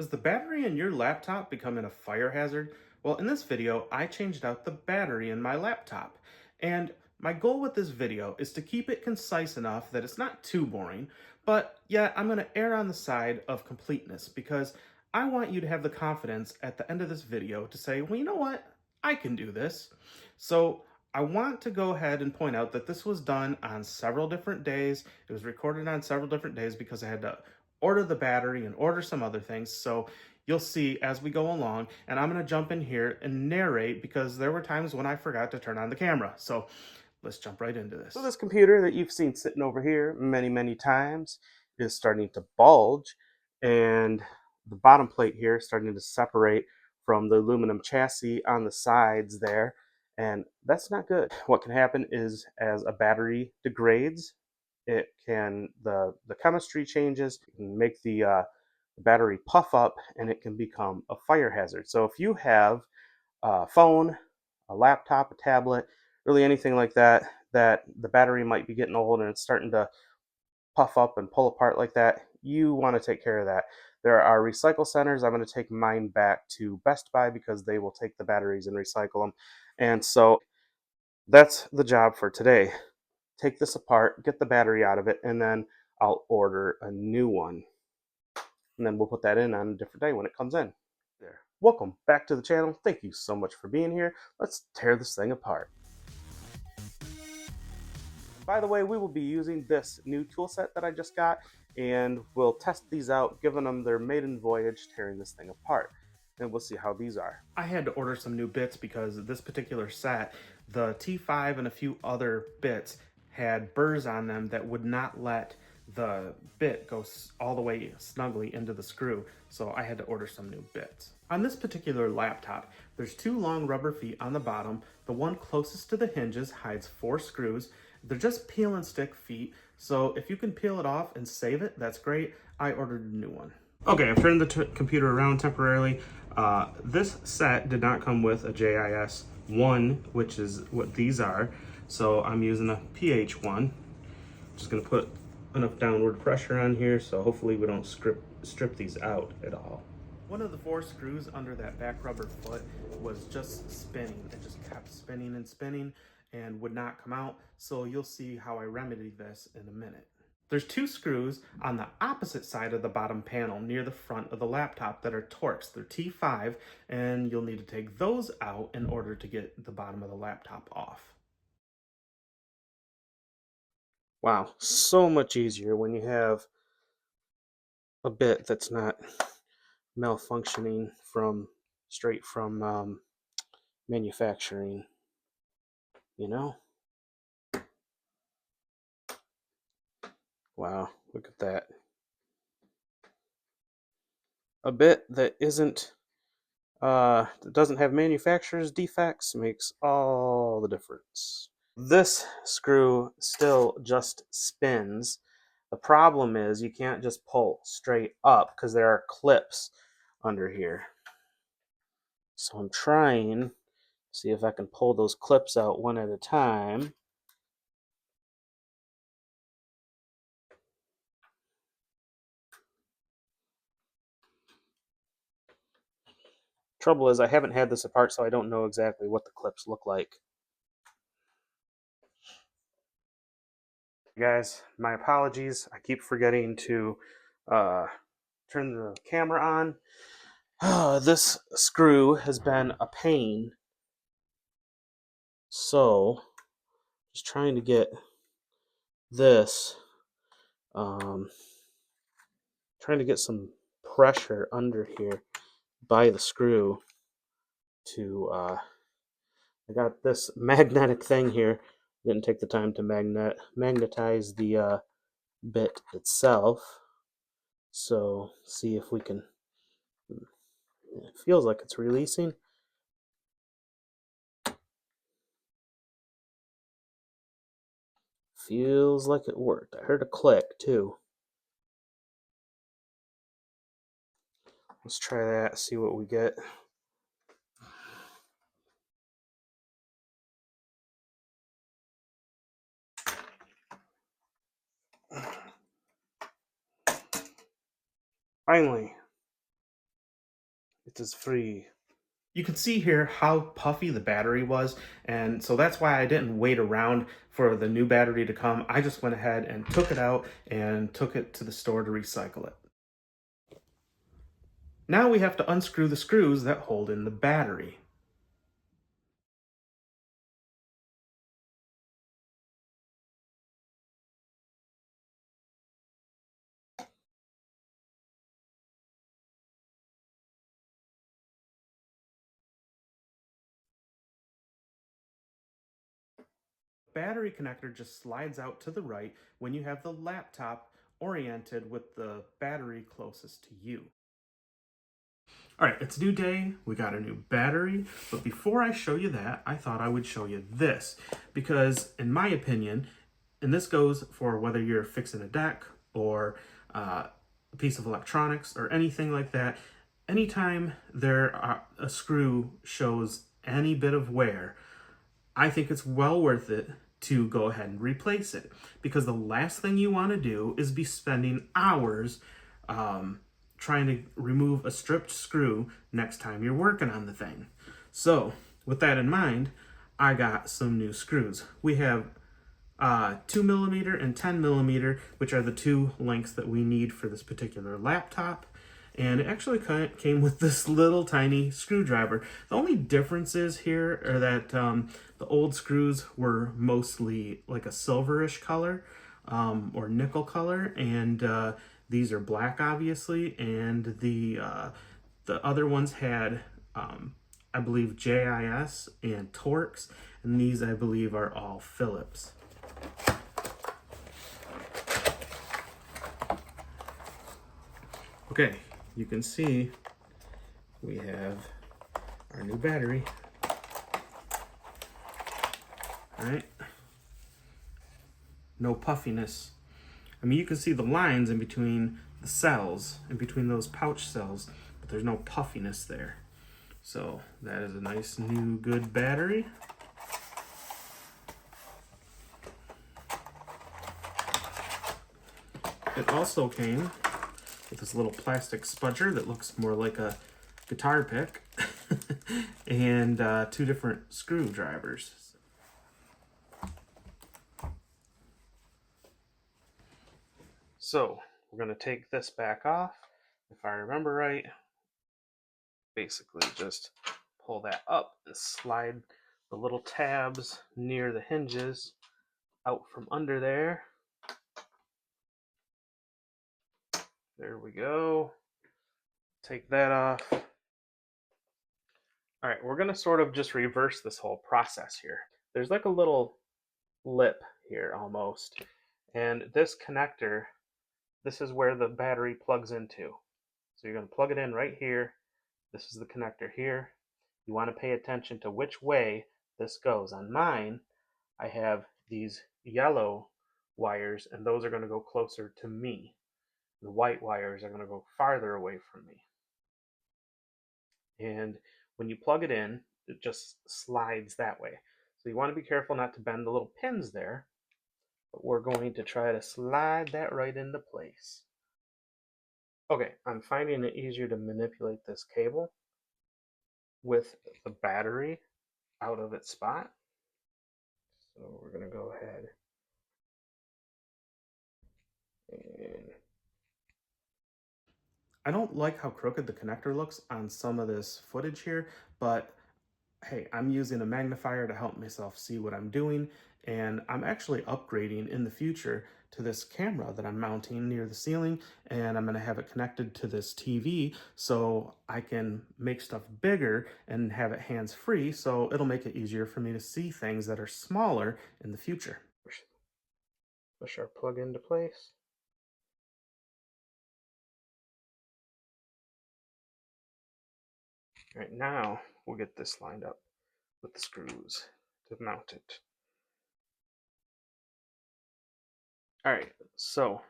Is the battery in your laptop becoming a fire hazard? Well, in this video, I changed out the battery in my laptop. And my goal with this video is to keep it concise enough that it's not too boring, but yet I'm going to err on the side of completeness because I want you to have the confidence at the end of this video to say, well, you know what? I can do this. So I want to go ahead and point out that this was done on several different days. It was recorded on several different days because I had to order the battery and order some other things. So you'll see as we go along, and I'm going to jump in here and narrate because there were times when I forgot to turn on the camera. So let's jump right into this. So this computer that you've seen sitting over here many times is starting to bulge, and the bottom plate here is starting to separate from the aluminum chassis on the sides there, and that's not good. What can happen is as a battery degrades, the chemistry changes, it can make the battery puff up, and it can become a fire hazard. So if you have a phone, a laptop, a tablet, really anything like that, that the battery might be getting old and it's starting to puff up and pull apart like that, you want to take care of that. There are recycle centers. I'm going to take mine back to Best Buy because they will take the batteries and recycle them. And so that's the job for today. Take this apart, get the battery out of it, and then I'll order a new one. And then we'll put that in on a different day when it comes in. There. Welcome back to the channel. Thank you so much for being here. Let's tear this thing apart. By the way, we will be using this new tool set that I just got, and we'll test these out, giving them their maiden voyage, tearing this thing apart. And we'll see how these are. I had to order some new bits because this particular set, the T5 and a few other bits, had burrs on them that would not let the bit go all the way snugly into the screw, so I had to order some new bits. On this particular laptop, there's two long rubber feet on the bottom. The one closest to the hinges hides 4 screws. They're just peel and stick feet, so if you can peel it off and save it, that's great. I ordered a new one. Okay, I've turned the computer around temporarily. This set did not come with a JIS 1, which is what these are, so I'm using a PH1. Just gonna put enough downward pressure on here so hopefully we don't strip these out at all. One of the 4 screws under that back rubber foot was just spinning. It just kept spinning and spinning and would not come out, so you'll see how I remedied this in a minute. There's 2 screws on the opposite side of the bottom panel near the front of the laptop that are Torx. They're T5, and you'll need to take those out in order to get the bottom of the laptop off. Wow, so much easier when you have a bit that's not malfunctioning straight from manufacturing, you know? Wow, look at that. A bit that that doesn't have manufacturer's defects makes all the difference. This screw still just spins. The problem is you can't just pull straight up because there are clips under here. So I'm trying to see if I can pull those clips out one at a time. Trouble is I haven't had this apart, so I don't know exactly what the clips look like. Guys, my apologies. I keep forgetting to turn the camera on. This screw has been a pain. So, just trying to get this, trying to get some pressure under here by the screw to, I got this magnetic thing here. Didn't take the time to magnetize the bit itself. So, see if we can, it feels like it's releasing. Feels like it worked. I heard a click too. Let's try that, see what we get. Finally, It is free. You can see here how puffy the battery was, and so that's why I didn't wait around for the new battery to come. I just went ahead and took it out and took it to the store to recycle it. Now we have to unscrew the screws that hold in the battery. Battery connector just slides out to the right when you have the laptop oriented with the battery closest to you. All right, it's a new day. We got a new battery, but before I show you that, I thought I would show you this because in my opinion, and this goes for whether you're fixing a deck or a piece of electronics or anything like that, anytime a screw shows any bit of wear, I think it's well worth it to go ahead and replace it because the last thing you want to do is be spending hours trying to remove a stripped screw next time you're working on the thing. So with that in mind, I got some new screws. We have 2mm and 10mm, which are the two lengths that we need for this particular laptop. And it actually came with this little tiny screwdriver. The only differences here are that the old screws were mostly like a silverish color or nickel color, and these are black, obviously. And the other ones had, I believe, JIS and Torx, and these, I believe, are all Phillips. Okay, you can see we have our new battery. All right, no puffiness. I mean, you can see the lines in between the cells, in between those pouch cells, but there's no puffiness there. So that is a nice new good battery. It also came with this little plastic spudger that looks more like a guitar pick and two different screwdrivers. So we're going to take this back off. If I remember right, basically just pull that up and slide the little tabs near the hinges out from under there. There we go. Take that off. All right, we're gonna sort of just reverse this whole process here. There's like a little lip here almost. And this connector, this is where the battery plugs into. So you're gonna plug it in right here. This is the connector here. You wanna pay attention to which way this goes. On mine, I have these yellow wires, and those are gonna go closer to me. The white wires are gonna go farther away from me. And when you plug it in, it just slides that way. So you want to be careful not to bend the little pins there, but we're going to try to slide that right into place. Okay, I'm finding it easier to manipulate this cable with the battery out of its spot. So we're going to go ahead and I don't like how crooked the connector looks on some of this footage here, but hey, I'm using a magnifier to help myself see what I'm doing, and I'm actually upgrading in the future to this camera that I'm mounting near the ceiling, and I'm going to have it connected to this TV so I can make stuff bigger and have it hands-free, so it'll make it easier for me to see things that are smaller in the future. Push our plug into place. All right, now we'll get this lined up with the screws to mount it. All right, so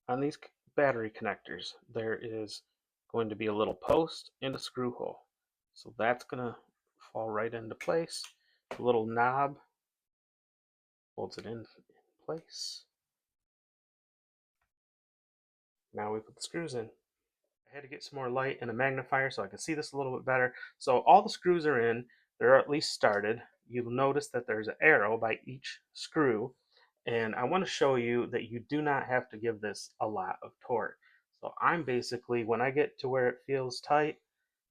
on these battery connectors, there is going to be a little post and a screw hole. So that's going to fall right into place. The little knob holds it in place. Now we put the screws in. I had to get some more light and a magnifier so I could see this a little bit better. So all the screws are in, they're at least started. You'll notice that there's an arrow by each screw, and I want to show you that you do not have to give this a lot of torque. So I'm basically, when I get to where it feels tight,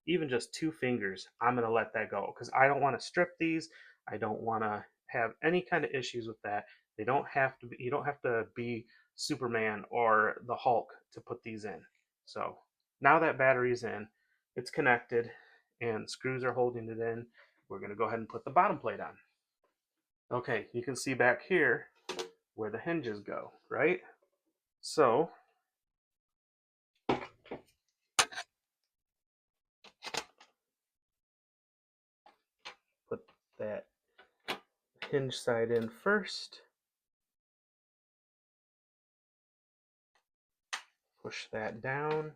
even just 2 fingers, I'm going to let that go because I don't want to strip these. I don't want to have any kind of issues with that. They don't have to be, you don't have to be Superman or the Hulk to put these in. So now that battery's in, it's connected, and screws are holding it in. We're going to go ahead and put the bottom plate on. Okay, you can see back here where the hinges go, right? So put that hinge side in first. Push that down.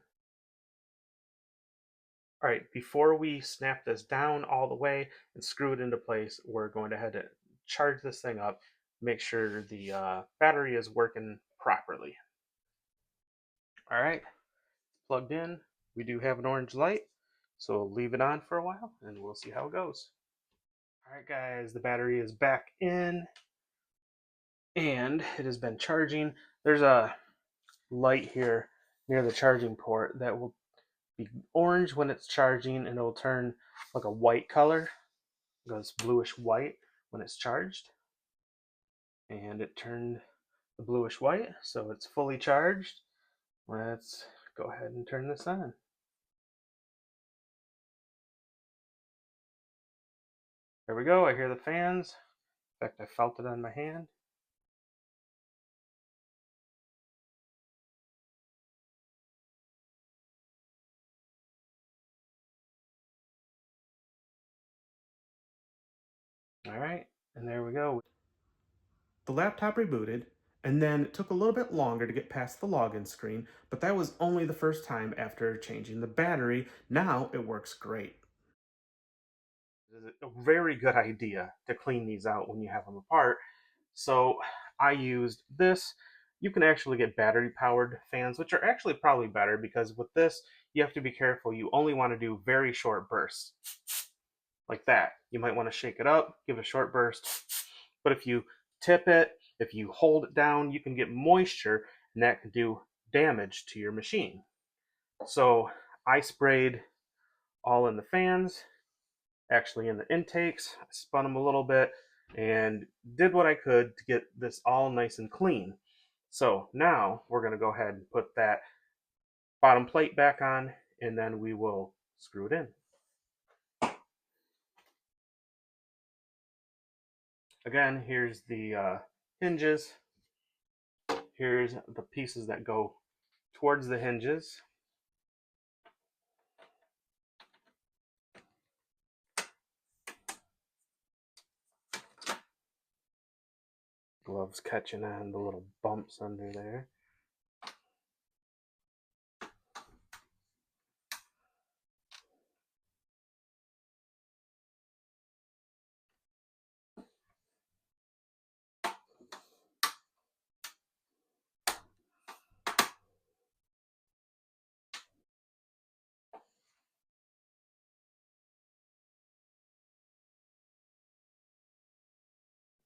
All right, before we snap this down all the way and screw it into place, we're going to head to charge this thing up, make sure the battery is working properly. All right, plugged in. We do have an orange light, so we'll leave it on for a while and we'll see how it goes. All right, guys, the battery is back in and it has been charging. There's a light here near the charging port that will be orange when it's charging, and it will turn like a white color. It goes bluish white when it's charged. And it turned the bluish white, so it's fully charged. Let's go ahead and turn this on. There we go. I hear the fans. In fact, I felt it on my hand. All right, and there we go. The laptop rebooted, and then it took a little bit longer to get past the login screen, but that was only the first time after changing the battery. Now it works great. It's a very good idea to clean these out when you have them apart. So I used this. You can actually get battery powered fans, which are actually probably better because with this, you have to be careful. You only want to do very short bursts like that. You might want to shake it up, give it a short burst. But if you tip it, if you hold it down, you can get moisture and that can do damage to your machine. So I sprayed all in the fans, actually in the intakes. I spun them a little bit and did what I could to get this all nice and clean. So now we're going to go ahead and put that bottom plate back on, and then we will screw it in. Again, here's the hinges. Here's the pieces that go towards the hinges. Gloves catching on the little bumps under there.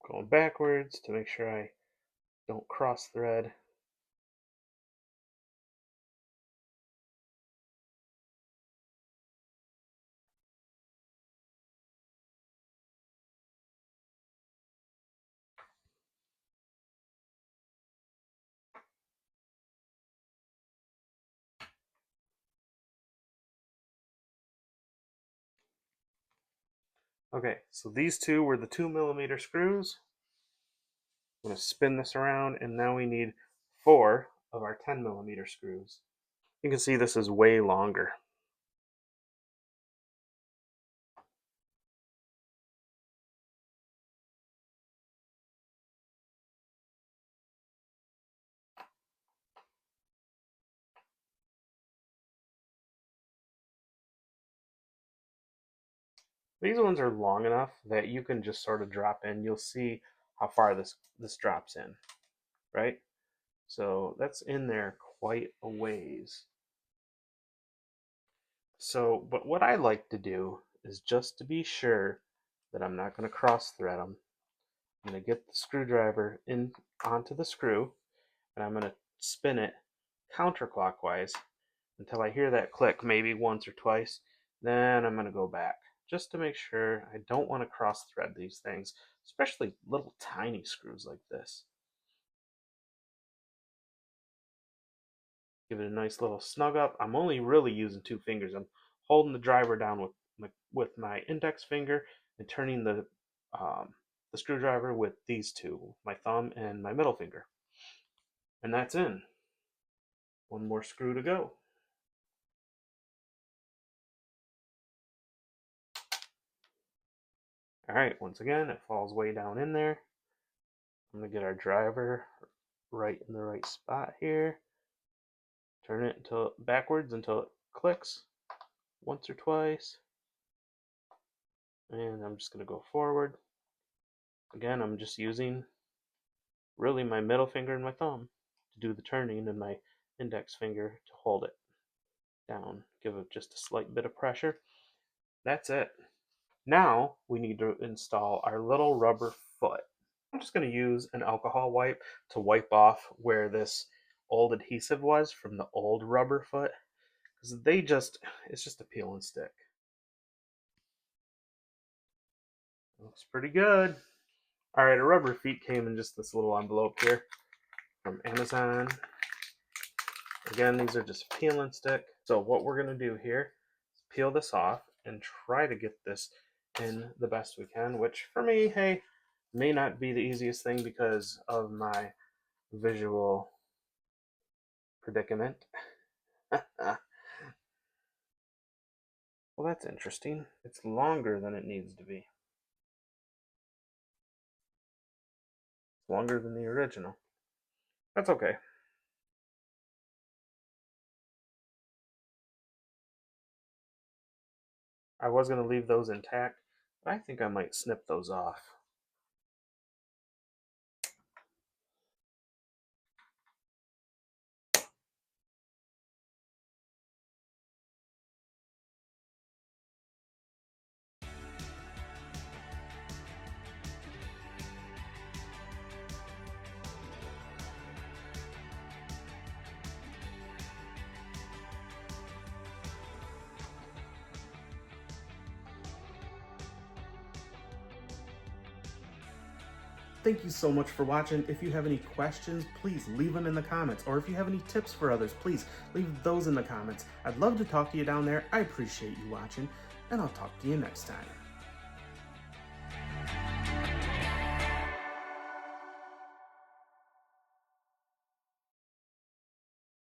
Going backwards to make sure I don't cross thread. Okay, so these two were the 2mm screws. I'm going to spin this around, and now we need 4 of our 10mm screws. You can see this is way longer. These ones are long enough that you can just sort of drop in. You'll see how far this drops in, right? So that's in there quite a ways. So, but what I like to do is just to be sure that I'm not going to cross thread them, I'm going to get the screwdriver in onto the screw, and I'm going to spin it counterclockwise until I hear that click, maybe once or twice. Then I'm going to go back just to make sure. I don't want to cross thread these things, especially little tiny screws like this. Give it a nice little snug up. I'm only really using 2 fingers. I'm holding the driver down with my index finger and turning the screwdriver with these two, my thumb and my middle finger. And that's in. One more screw to go. All right, once again, it falls way down in there. I'm gonna get our driver right in the right spot here. Turn it until backwards until it clicks once or twice. And I'm just gonna go forward. Again, I'm just using really my middle finger and my thumb to do the turning, and my index finger to hold it down. Give it just a slight bit of pressure. That's it. Now we need to install our little rubber foot. I'm just going to use an alcohol wipe to wipe off where this old adhesive was from the old rubber foot, because it's just a peel and stick. Looks pretty good. All right, our rubber feet came in just this little envelope here from Amazon. Again, these are just peel and stick. So what we're going to do here is peel this off and try to get this in the best we can, which for me, hey, may not be the easiest thing because of my visual predicament. Well, that's interesting. It's longer than it needs to be. It's longer than the original. That's okay. I was going to leave those intact, but I think I might snip those off. Thank you so much for watching. If you have any questions, please leave them in the comments. Or if you have any tips for others, please leave those in the comments. I'd love to talk to you down there. I appreciate you watching, and I'll talk to you next time.